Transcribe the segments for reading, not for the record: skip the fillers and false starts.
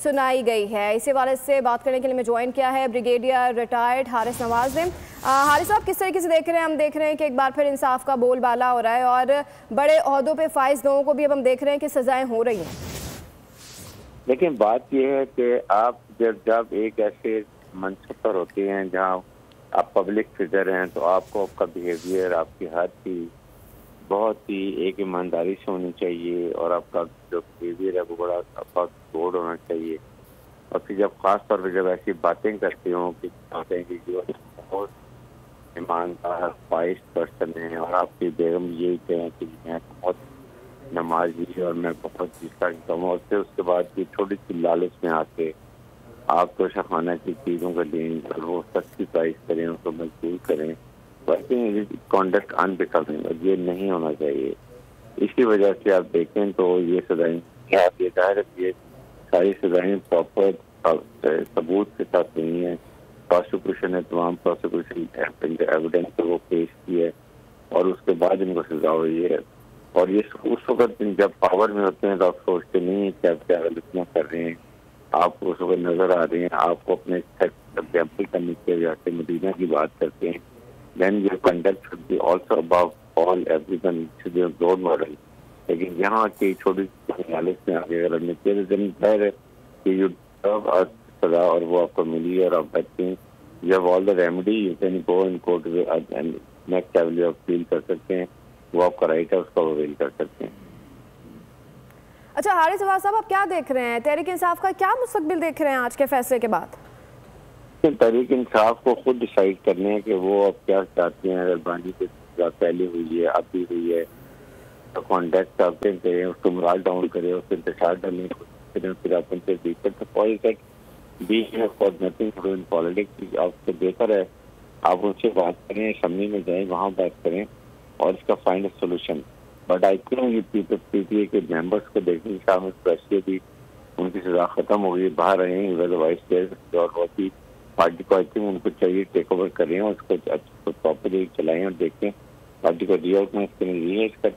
सुनाई गई है। इसी वाले से बात करने के लिए मैं ज्वाइन किया है ब्रिगेडियर रिटायर्ड हारिस नवाज ने। हारिस साहब, किस तरीके से देख रहे हैं? हम देख रहे हैं कि एक बार फिर इंसाफ का बोलबाला हो रहा है और बड़े ओहदों पे फाइज लोगों को भी अब हम देख रहे हैं कि सजाएं हो रही हैं। लेकिन बात यह है कि आप जब एक ऐसे मंच पर होते हैं जहां आप पब्लिक फिगर हैं, तो आपको आपका बिहेवियर, आपकी हर चीज बहुत ही एक ईमानदारी से होनी चाहिए और आपका जो बिहेवियर है वो बड़ा आपका बोर्ड होना चाहिए। और फिर जब खास तौर पर जब ऐसी बातें करते हो कि चाहते हैं कि जो बहुत ईमानदार फाइज पर्सन है और आपकी बेगम यही कहें कि मैं बहुत नमाजी और मैं बहुत जिसका हूँ, और फिर उसके बाद की थोड़ी सी लालच में आके आप तो खाना की चीज़ों का लें और वो सस्ती प्राइस करें, उसको मजबूर करें, वैसे कॉन्डक्ट अनबिकमिंग, और ये नहीं होना चाहिए। इसी वजह से आप देखें तो ये सजाएं, आप ये जाहिर है ये सारी सजाएं प्रॉपर सबूत के साथ नहीं है। प्रोसिक्यूशन ने तमाम प्रोसिक्यूशन एविडेंस वो पेश की है और उसके बाद इनको सजा हुई है। और ये उस वक्त जब पावर में होते हैं तो आप सोचते नहीं है कि आप क्या गलतियाँ कर रहे हैं, आप उस वक्त नजर आ रहे हैं, आपको अपने एग्जाम्पल करने के जाते मदीना की बात करते हैं, then your conduct should be also above all everyone, should be a role model. लेकिन यहाँ की छोटी हालत में आगे अगर निकले तो जाहिर है कि यू डिजर्व सजा और वो आपको मिली और आप बच्चे you have all the remedy, you can go in court and next level आप फील कर सकते हैं, वो आपका राइट है, उसका अवेल कर सकते हैं। अच्छा हारिस नवाज साहब, आप क्या देख रहे हैं? तहरीक इंसाफ का क्या मुस्तकबिल देख रहे हैं आज के फैसले के बाद? तहरीक इंसाफ को खुद डिसाइड करने हैं कि वो अब क्या चाहते हैं। अगर बानी से पहले हुई है, अब भी हुई है, तो कॉन्टेक्ट आप करें, उसको मोरल डाउन करें, उससे इंतजार डालने की कोशिश करें, फिर आप उनसे बीच नथिंग इन पॉलिटिक्स। आपको बेहतर है आप उनसे बात करें, असम्बली में जाएं, वहाँ बात करें और इसका find solution. But I think ये पीटीए के मेंबर्स को देखने के सामने वैसे भी उनकी सजा खत्म हो गई, बाहर रहे हैं वाइस चेयर और बहुत ही पार्टी को आई थिंक उनको चाहिए टेक ओवर करें और उसको प्रॉपरली चलाएं और देखें पार्टी को रीऑर्गनाइज करें।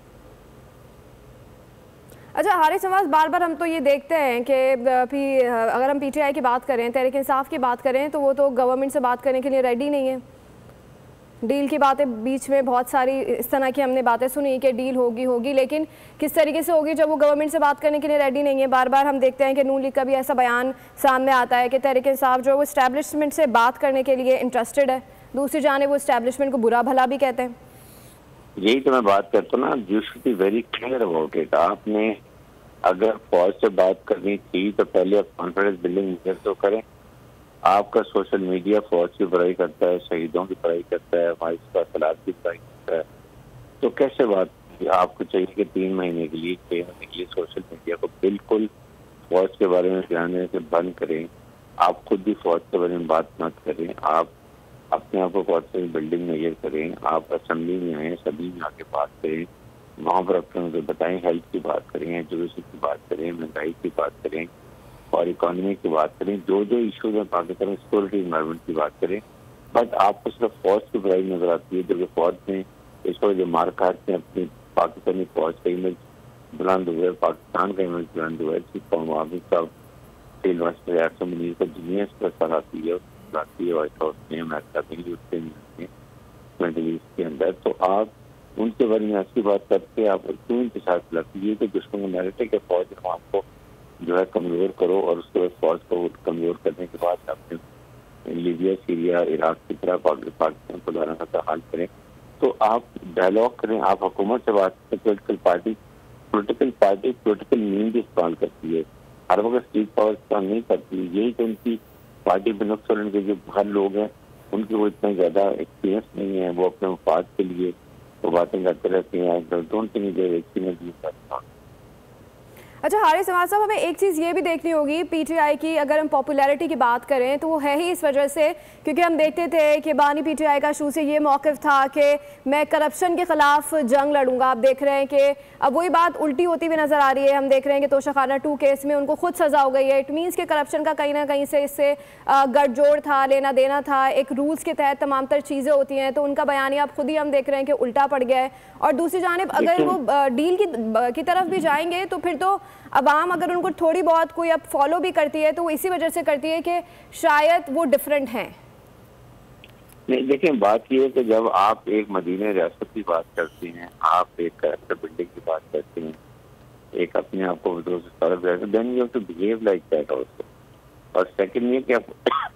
अच्छा हारिस नवाज, बार बार हम तो ये देखते हैं कि अगर हम पीटीआई की बात करें, तहरीक इंसाफ की बात करें, तो वो तो गवर्नमेंट से बात करने के लिए रेडी नहीं है। डील की बातें बीच में बहुत सारी इस तरह की हमने बातें सुनी कि डील होगी, लेकिन किस तरीके से होगी जब वो गवर्नमेंट से बात करने के लिए रेडी नहीं है। बार बार हम देखते हैं कि नून लीग का भी ऐसा बयान सामने आता है कि तहरीक इंसाफ जो है वो इस्टेब्लिशमेंट से बात करने के लिए इंटरेस्टेड है, दूसरी जाने वो इस्टेब्लिशमेंट को बुरा भला भी कहते हैं। यही तो मैं बात करता हूँ ना, you should be very clear about it. आपने अगर फौज से बात करनी थी तो पहले आप कॉन्फिडेंस बिल्डिंग तो करें। आपका सोशल मीडिया फौज की बुराई करता है, शहीदों की बुराई करता है, हमारी सलाद की बुराई करता है, तो कैसे बात? आपको चाहिए कि 3 महीने के लिए 6 महीने के लिए सोशल मीडिया को बिल्कुल फौज के बारे में ध्यान देने से बंद करें। आप खुद भी फौज के बारे में बात मत करें, आप अपने आप को कॉन्फिडेंस बिल्डिंग मेजर करें। आप असेंबली में आए, सभी में आके बात करें, वहाँ पर अपने उनको बताएं, हेल्थ की बात करें, एजुकेशन की बात करें, महंगाई की बात करें और इकोनॉमी की बात करें, जो जो इशूज हैं पाकिस्तान में, सिक्योरिटी इन्वायरमेंट की बात करें। बट आपको सिर्फ फौज की बुराई नजर आती है, जो कि फौज में इस वक्त जो मार काटते हैं अपनी पाकिस्तानी फौज का इमेज बुलंद हुआ है, पाकिस्तान का इमेज बुलंद हुआ है। साहब फील्ड मार्शल एसएम मुनीर को दुनिया पर सराहती है, व्हाइट हाउस में, अमेरिका में, यूरोप में, मिडिल ईस्ट के अंदर। तो आप उनके बारे में ऐसी बात करते आप क्यों इंतजार लगती है कि दुश्मन को नैरेटिव के फौज आपको जो है कमजोर करो और उसके बाद फौज को कमजोर करने के बाद अपने लीबिया, सीरिया, इराक की तरह पाकिस्तान को दोबारा का हाल करें। तो आप डायलॉग करें, आप हुकूमत से बात करें। पोलिटिकल पार्टी मीन भी इस्तेमाल करती है, हर वक्त स्ट्रीट पावर इस्तेमाल नहीं करती। यही तो उनकी पार्टी बनक्स और उनके जो बाहर लोग हैं उनकी वो इतना ज्यादा एक्सपीरियंस नहीं है, वो अपने मुफाद के लिए वो बातें करते रहते हैं। अच्छा हारिस नवाज साहब, हमें एक चीज़ ये भी देखनी होगी पीटीआई की, अगर हम पॉपुलैरिटी की बात करें तो वो है ही इस वजह से क्योंकि हम देखते थे कि बानी पीटीआई का शुरू से ये मौक़िफ़ था कि मैं करप्शन के ख़िलाफ़ जंग लड़ूंगा। आप देख रहे हैं कि अब वही बात उल्टी होती हुई नज़र आ रही है। हम देख रहे हैं कि तोशाखाना 2 केस में उनको खुद सज़ा हो गई है। इट मीन्स के करप्शन का कहीं ना कहीं से इससे गठजोड़ था, लेना देना था, एक रूल्स के तहत तमाम तर चीज़ें होती हैं। तो उनका बयानिया आप खुद ही हम देख रहे हैं कि उल्टा पड़ गया है। और दूसरी जानिब अगर वो डील की तरफ भी जाएंगे तो फिर तो अवाम अगर उनको थोड़ी बहुत कोई अब फॉलो भी करती है तो वो इसी वजह से करती है कि शायद वो डिफरेंट हैं। नहीं, देखें, बात यह है कि जब आप एक मदीने रियासत की बात करते हैं, आप एक कैरेक्टर बिल्डिंग की बात करते हैं, एक अपने आप को then you have to behave like that also. और सेकंड ये कि आप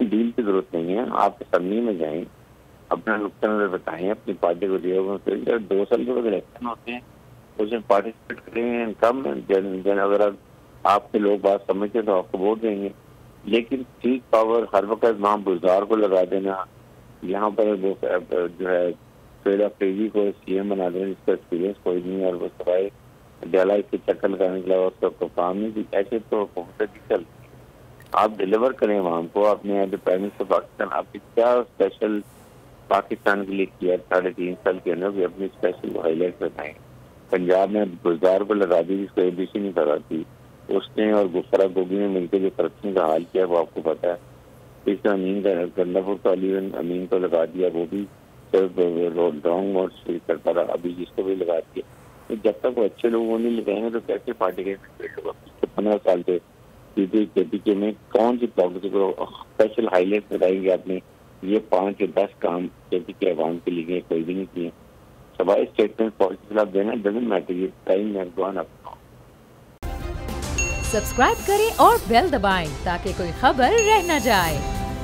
डील की जरूरत नहीं है, आप असम्बली में जाएं, अपना नुक्ता नजर बताएं, अपनी पार्टी को दिए 2 साल के बाद इलेक्शन होते हैं, उसमें पार्टिसिपेट करें, कम जन अगर आपके लोग बात समझते तो आपको वोट देंगे। लेकिन ठीक पावर हर वक्त वहाँ बुजदार को लगा देना, यहाँ पर वो जो है फेड अफरीदी को सीएम बना देना जिसका एक्सपीरियंस कोई नहीं, और वो सवाए डाला के चक्कर लगाने के अलावा उसका काम नहीं, ऐसे तो चल। आप डिलीवर करें वहाँ को, अपने प्राइम मिनिस्टर पाकिस्तान आपने क्या स्पेशल पाकिस्तान के लिए किया 3.5 साल के अंदर, भी अपनी स्पेशल हाईलाइट बताएं। पंजाब में गुजदार को लगा दी जिसको एबीसी नहीं करा थी उसने, और गुफरा गोगी ने मिलकर जो करप्शन का हाल किया वो आपको पता है। इस अमीन का गंदापुर का अली अमीन को लगा दिया, वो भी रॉन्ग वोट करता रहा, अभी जिसको भी लगा दिया। तो जब तक वो अच्छे लोगों नहीं लगाएंगे तो कैसे पार्टी के 15 साल से के में कौन सी पॉलिसी को स्पेशल हाईलाइट बताएंगे आपने? ये 5 या 10 काम केपी के अवाम के लिए कोई भी नहीं किए। सवाई स्टेटमेंट पॉलिसी खिलाफ देना डजंट मैटर, ये टाइम में अपना। सब्सक्राइब करें और बेल दबाएं ताकि कोई खबर रह न जाए।